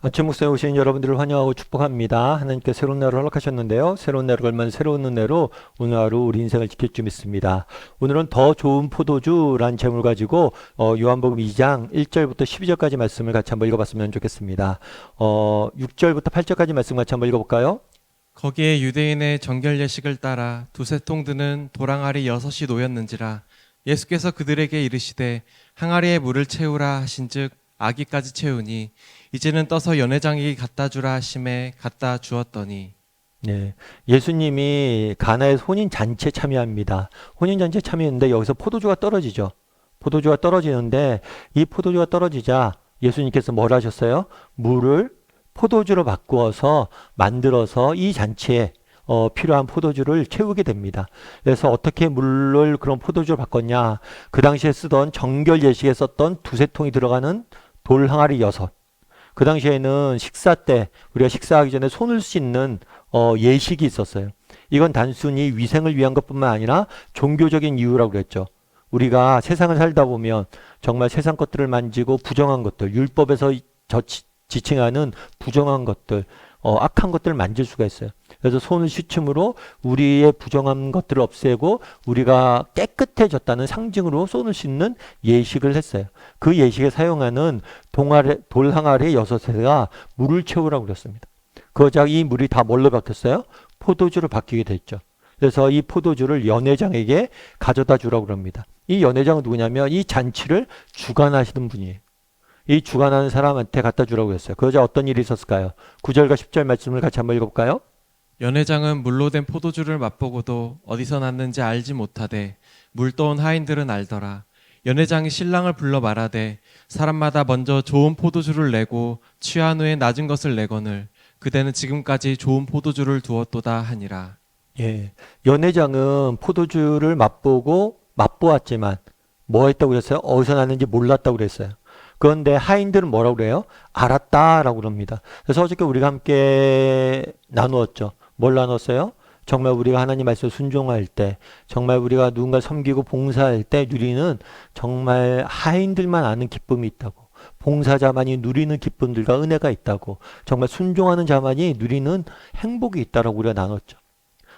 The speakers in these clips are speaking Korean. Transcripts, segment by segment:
원천 목사에 오신 여러분들을 환영하고 축복합니다. 하나님께 새로운 날을 허락하셨는데요. 새로운 날을 걸면 새로운 은혜로 오늘 하루 우리 인생을 지킬 줄 믿습니다. 오늘은 더 좋은 포도주라는 제목을 가지고 요한복음 2장 1절부터 12절까지 말씀을 같이 한번 읽어봤으면 좋겠습니다. 6절부터 8절까지 말씀 같이 한번 읽어볼까요? 거기에 유대인의 정결 예식을 따라 두세 통 드는 도랑아리 6이 놓였는지라. 예수께서 그들에게 이르시되 항아리에 물을 채우라 하신즉 아기까지 채우니 이제는 떠서 연회장에게 갖다 주라 하심에 갖다 주었더니. 네, 예수님이 가나의 혼인 잔치에 참여합니다. 혼인 잔치에 참여했는데 여기서 포도주가 떨어지죠. 포도주가 떨어지는데 이 포도주가 떨어지자 예수님께서 뭘 하셨어요? 물을 포도주로 바꾸어서 만들어서 이 잔치에 필요한 포도주를 채우게 됩니다. 그래서 어떻게 물을 그런 포도주로 바꿨냐? 그 당시에 쓰던 정결 예식에 썼던 두세 통이 들어가는 돌 항아리 6. 그 당시에는 식사 때 우리가 식사하기 전에 손을 씻는 예식이 있었어요. 이건 단순히 위생을 위한 것뿐만 아니라 종교적인 이유라고 그랬죠. 우리가 세상을 살다 보면 정말 세상 것들을 만지고 부정한 것들, 율법에서 지칭하는 부정한 것들, 악한 것들을 만질 수가 있어요. 그래서 손을 씻음으로 우리의 부정한 것들을 없애고 우리가 깨끗해졌다는 상징으로 손을 씻는 예식을 했어요. 그 예식에 사용하는 돌 항아리 6회가 물을 채우라고 그랬습니다. 그러자 이 물이 다 뭘로 바뀌었어요? 포도주로 바뀌게 됐죠. 그래서 이 포도주를 연회장에게 가져다 주라고 그럽니다. 이 연회장은 누구냐면 이 잔치를 주관하시는 분이에요. 이 주관하는 사람한테 갖다 주라고 했어요. 그러자 어떤 일이 있었을까요? 9절과 10절 말씀을 같이 한번 읽어볼까요? 연회장은 물로 된 포도주를 맛보고도 어디서 났는지 알지 못하되 물 떠온 하인들은 알더라. 연회장이 신랑을 불러 말하되 사람마다 먼저 좋은 포도주를 내고 취한 후에 낮은 것을 내거늘 그대는 지금까지 좋은 포도주를 두었도다 하니라. 예, 연회장은 포도주를 맛보았지만 뭐 했다고 그랬어요? 어디서 났는지 몰랐다고 그랬어요. 그런데 하인들은 뭐라고 그래요? 알았다라고 그럽니다. 그래서 어저께 우리가 함께 나누었죠. 뭘 나눴어요? 정말 우리가 하나님 말씀에 순종할 때, 정말 우리가 누군가 섬기고 봉사할 때 누리는 정말 하인들만 아는 기쁨이 있다고. 봉사자만이 누리는 기쁨들과 은혜가 있다고. 정말 순종하는 자만이 누리는 행복이 있다라고 우리가 나눴죠.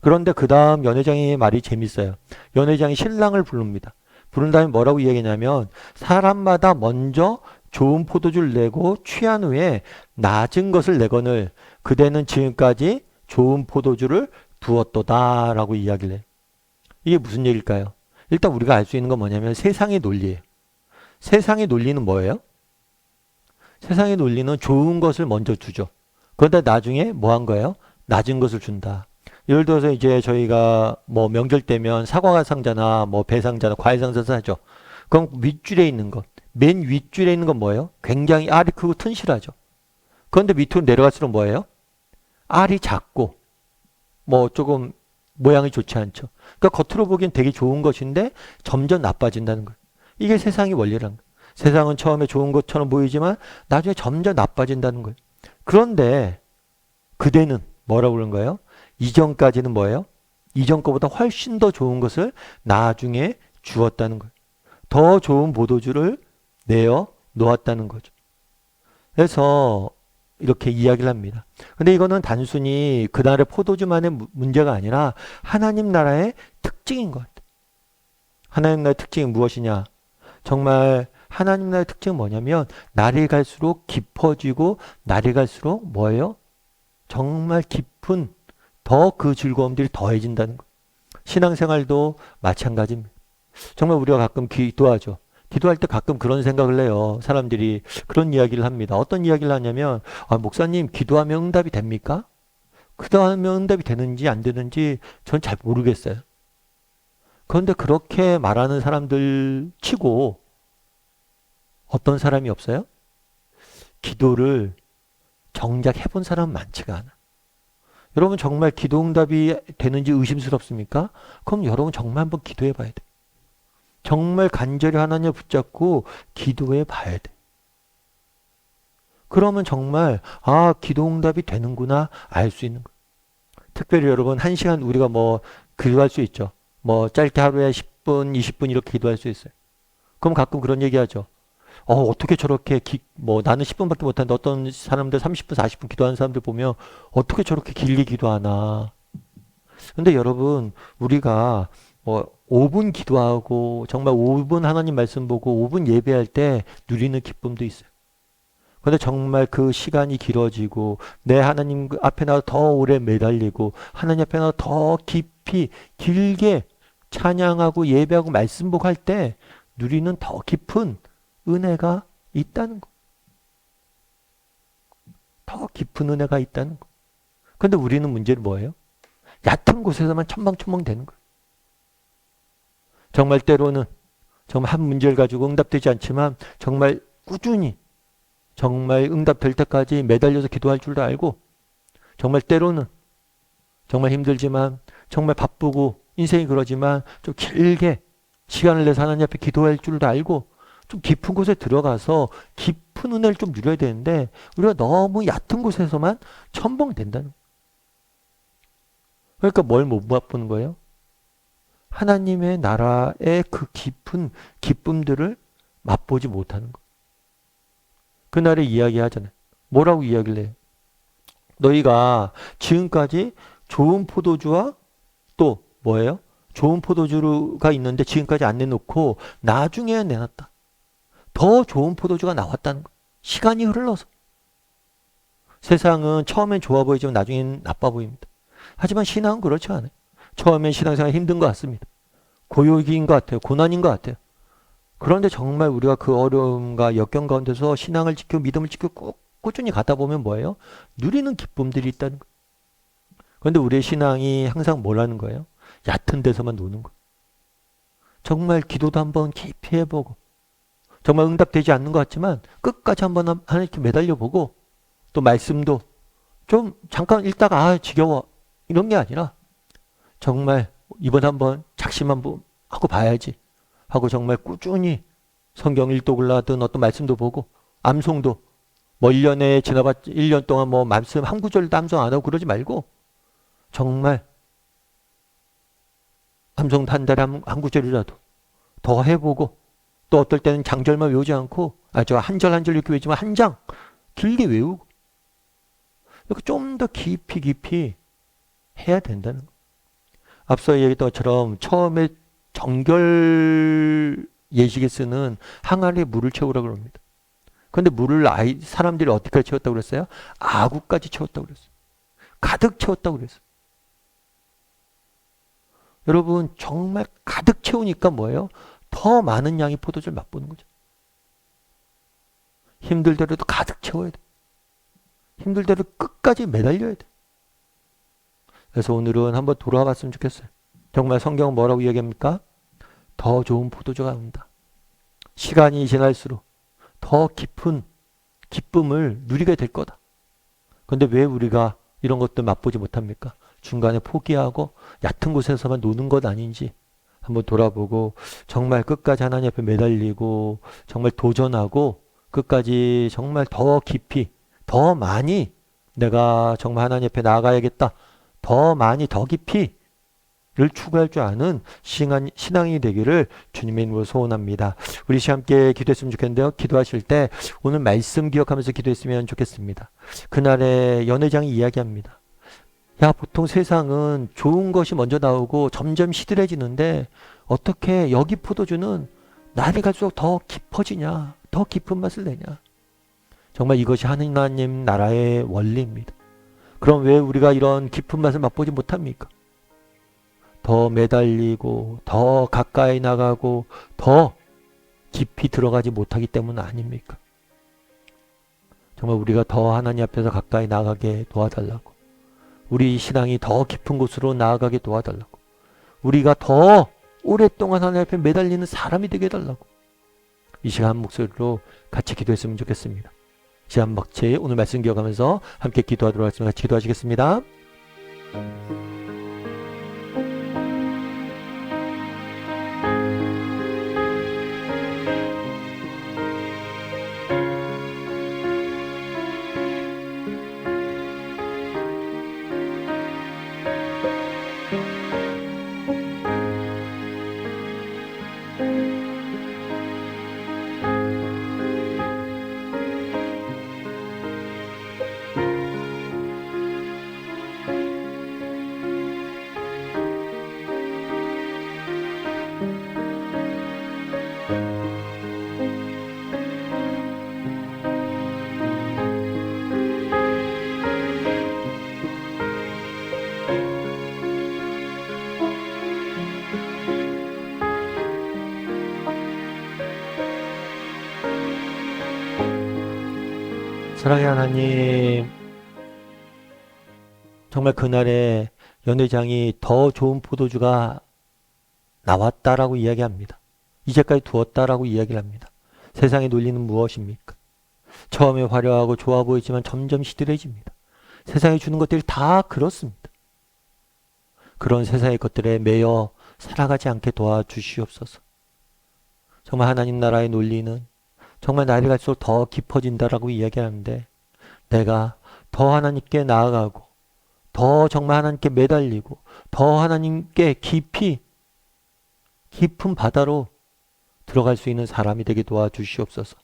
그런데 그 다음 연회장의 말이 재밌어요. 연회장이 신랑을 부릅니다. 부른 다음에 뭐라고 이야기냐면 사람마다 먼저 좋은 포도주를 내고 취한 후에 낮은 것을 내거늘 그대는 지금까지 좋은 포도주를 두었도다 라고 이야기를 해요. 이게 무슨 얘기일까요? 일단 우리가 알 수 있는 건 뭐냐면 세상의 논리예요. 세상의 논리는 뭐예요? 세상의 논리는 좋은 것을 먼저 주죠. 그런데 나중에 뭐 한 거예요? 낮은 것을 준다. 예를 들어서 이제 저희가 뭐 명절 때면 사과 상자나 뭐 배 상자나 과일 상자 사죠. 그럼 윗줄에 있는 것, 맨 윗줄에 있는 건 뭐예요? 굉장히 알이 크고 튼실하죠. 그런데 밑으로 내려갈수록 뭐예요? 알이 작고 뭐 조금 모양이 좋지 않죠. 그러니까 겉으로 보기엔 되게 좋은 것인데 점점 나빠진다는 거예요. 이게 세상의 원리라는 거예요. 세상은 처음에 좋은 것처럼 보이지만 나중에 점점 나빠진다는 거예요. 그런데 그대는 뭐라고 그런 거예요? 이전까지는 뭐예요? 이전 거보다 훨씬 더 좋은 것을 나중에 주었다는 거예요. 더 좋은 포도주를 내어 놓았다는 거죠. 그래서 이렇게 이야기를 합니다. 근데 이거는 단순히 그날의 포도주만의 문제가 아니라 하나님 나라의 특징인 것 같아요. 하나님 나라의 특징이 무엇이냐? 정말 하나님 나라의 특징은 뭐냐면 날이 갈수록 깊어지고 날이 갈수록 뭐예요? 정말 깊은 더 그 즐거움들이 더해진다는 것. 신앙생활도 마찬가지입니다. 정말 우리가 가끔 기도하죠. 기도할 때 가끔 그런 생각을 해요. 사람들이 그런 이야기를 합니다. 어떤 이야기를 하냐면 목사님 기도하면 응답이 됩니까? 기도하면 응답이 되는지 안 되는지 전 잘 모르겠어요. 그런데 그렇게 말하는 사람들 치고 어떤 사람이 없어요? 기도를 정작 해본 사람은 많지가 않아. 여러분 정말 기도 응답이 되는지 의심스럽습니까? 그럼 여러분 정말 한번 기도해 봐야 돼. 정말 간절히 하나님을 붙잡고 기도해 봐야 돼. 그러면 정말 기도 응답이 되는구나 알 수 있는 거예요. 특별히 여러분 1시간 우리가 뭐 기도할 수 있죠. 뭐 짧게 하루에 10분, 20분 이렇게 기도할 수 있어요. 그럼 가끔 그런 얘기하죠. 어떻게 저렇게 뭐 나는 10분밖에 못하는데 어떤 사람들 30분, 40분 기도하는 사람들 보면 어떻게 저렇게 길게 기도하나. 근데 여러분, 우리가 뭐 5분 기도하고 정말 5분 하나님 말씀 보고 5분 예배할 때 누리는 기쁨도 있어요. 근데 정말 그 시간이 길어지고 내 하나님 앞에 나더 오래 매달리고 하나님 앞에 나더 깊이 길게 찬양하고 예배하고 말씀 복할 때 누리는 더 깊은 은혜가 있다는 거. 더 깊은 은혜가 있다는 거. 근데 우리는 문제는 뭐예요? 얕은 곳에서만 첨벙첨벙 되는 거예요. 정말 때로는 정말 한 문제를 가지고 응답되지 않지만 정말 꾸준히 정말 응답될 때까지 매달려서 기도할 줄도 알고 정말 때로는 정말 힘들지만 정말 바쁘고 인생이 그러지만 좀 길게 시간을 내서 하나님 앞에 기도할 줄도 알고 좀 깊은 곳에 들어가서 깊은 은혜를 좀 누려야 되는데 우리가 너무 얕은 곳에서만 첨벙된다는 거예요. 그러니까 뭘 못 맛보는 거예요? 하나님의 나라의 그 깊은 기쁨들을 맛보지 못하는 거예요. 그날에 이야기하잖아요. 뭐라고 이야기를 해요? 너희가 지금까지 좋은 포도주와 또 뭐예요? 좋은 포도주가 있는데 지금까지 안 내놓고 나중에 내놨다. 더 좋은 포도주가 나왔다는 거. 시간이 흘러서. 세상은 처음엔 좋아 보이지만 나중엔 나빠 보입니다. 하지만 신앙은 그렇지 않아요. 처음엔 신앙생활 힘든 것 같습니다. 고역인 것 같아요. 고난인 것 같아요. 그런데 정말 우리가 그 어려움과 역경 가운데서 신앙을 지키고 믿음을 지키고 꾸준히 가다 보면 뭐예요? 누리는 기쁨들이 있다는 거예요. 그런데 우리의 신앙이 항상 뭐라는 거예요? 얕은 데서만 노는 거예요. 정말 기도도 한번 깊이 해보고 정말 응답되지 않는 것 같지만 끝까지 한번 하나님께 매달려보고 또 말씀도 좀 잠깐 읽다가 지겨워 이런 게 아니라 정말 이번 한번 작심 한번 하고 봐야지 하고 정말 꾸준히 성경 일독을 하든 어떤 말씀도 보고 암송도 뭐 1년에 지나봤 1년 동안 뭐 말씀 한 구절도 암송 안 하고 그러지 말고 정말 암송도 한 달에 한 구절이라도 더 해보고 또 어떨 때는 장절만 외우지 않고 저 한 절 한 절 이렇게 외우지만 한 장 길게 외우고 이렇게 좀 더 깊이 해야 된다는 거. 앞서 얘기했던 것처럼 처음에 정결 예식에 쓰는 항아리에 물을 채우라고 합니다. 그런데 물을 사람들이 어디까지 채웠다고 그랬어요? 아구까지 채웠다고 그랬어요. 가득 채웠다고 그랬어요. 여러분 정말 가득 채우니까 뭐예요? 더 많은 양의 포도주를 맛보는 거죠. 힘들더라도 가득 채워야 돼. 힘들더라도 끝까지 매달려야 돼. 그래서 오늘은 한번 돌아봤으면 좋겠어요. 정말 성경은 뭐라고 이야기합니까? 더 좋은 포도주가 온다. 시간이 지날수록 더 깊은 기쁨을 누리게 될 거다. 그런데 왜 우리가 이런 것들 맛보지 못합니까? 중간에 포기하고 얕은 곳에서만 노는 것 아닌지 한번 돌아보고 정말 끝까지 하나님 앞에 매달리고 정말 도전하고 끝까지 정말 더 깊이 더 많이 내가 정말 하나님 앞에 나아가야겠다. 더 많이 더 깊이를 추구할 줄 아는 신앙이 되기를 주님의 이름으로 소원합니다. 우리 함께 기도했으면 좋겠는데요. 기도하실 때 오늘 말씀 기억하면서 기도했으면 좋겠습니다. 그날의 연회장이 이야기합니다. 야, 보통 세상은 좋은 것이 먼저 나오고 점점 시들해지는데 어떻게 여기 포도주는 날이 갈수록 더 깊어지냐, 더 깊은 맛을 내냐. 정말 이것이 하나님 나라의 원리입니다. 그럼 왜 우리가 이런 깊은 맛을 맛보지 못합니까? 더 매달리고 더 가까이 나가고 더 깊이 들어가지 못하기 때문 아닙니까? 정말 우리가 더 하나님 앞에서 가까이 나가게 도와달라고, 우리 신앙이 더 깊은 곳으로 나아가게 도와달라고, 우리가 더 오랫동안 하나님 앞에 매달리는 사람이 되게 해달라고 이 시간 한 목소리로 같이 기도했으면 좋겠습니다. 시간 막체 오늘 말씀 기억하면서 함께 기도하도록 하겠습니다. 같이 기도하시겠습니다. 사랑의 하나님, 정말 그날에 연회장이 더 좋은 포도주가 나왔다라고 이야기합니다. 이제까지 두었다라고 이야기를 합니다. 세상의 논리는 무엇입니까? 처음에 화려하고 좋아 보이지만 점점 시들해집니다. 세상이 주는 것들이 다 그렇습니다. 그런 세상의 것들에 매여 살아가지 않게 도와주시옵소서. 정말 하나님 나라의 논리는 정말 날이 갈수록 더 깊어진다라고 이야기하는데 내가 더 하나님께 나아가고 더 정말 하나님께 매달리고 더 하나님께 깊은 바다로 들어갈 수 있는 사람이 되게 도와주시옵소서.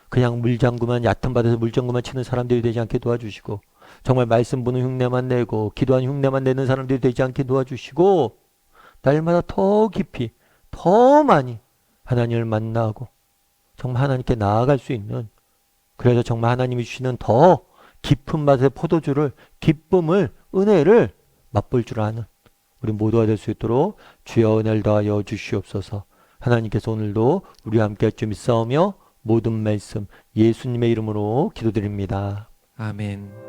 그냥 물장구만 얕은 바다에서 물장구만 치는 사람들이 되지 않게 도와주시고 정말 말씀 보는 흉내만 내고 기도하는 흉내만 내는 사람들이 되지 않게 도와주시고 날마다 더 깊이 더 많이 하나님을 만나고 정말 하나님께 나아갈 수 있는 그래서 정말 하나님이 주시는 더 깊은 맛의 포도주를 기쁨을 은혜를 맛볼 줄 아는 우리 모두가 될 수 있도록 주여 은혜를 더하여 주시옵소서. 하나님께서 오늘도 우리와 함께 주 믿사오며 모든 말씀 예수님의 이름으로 기도드립니다. 아멘.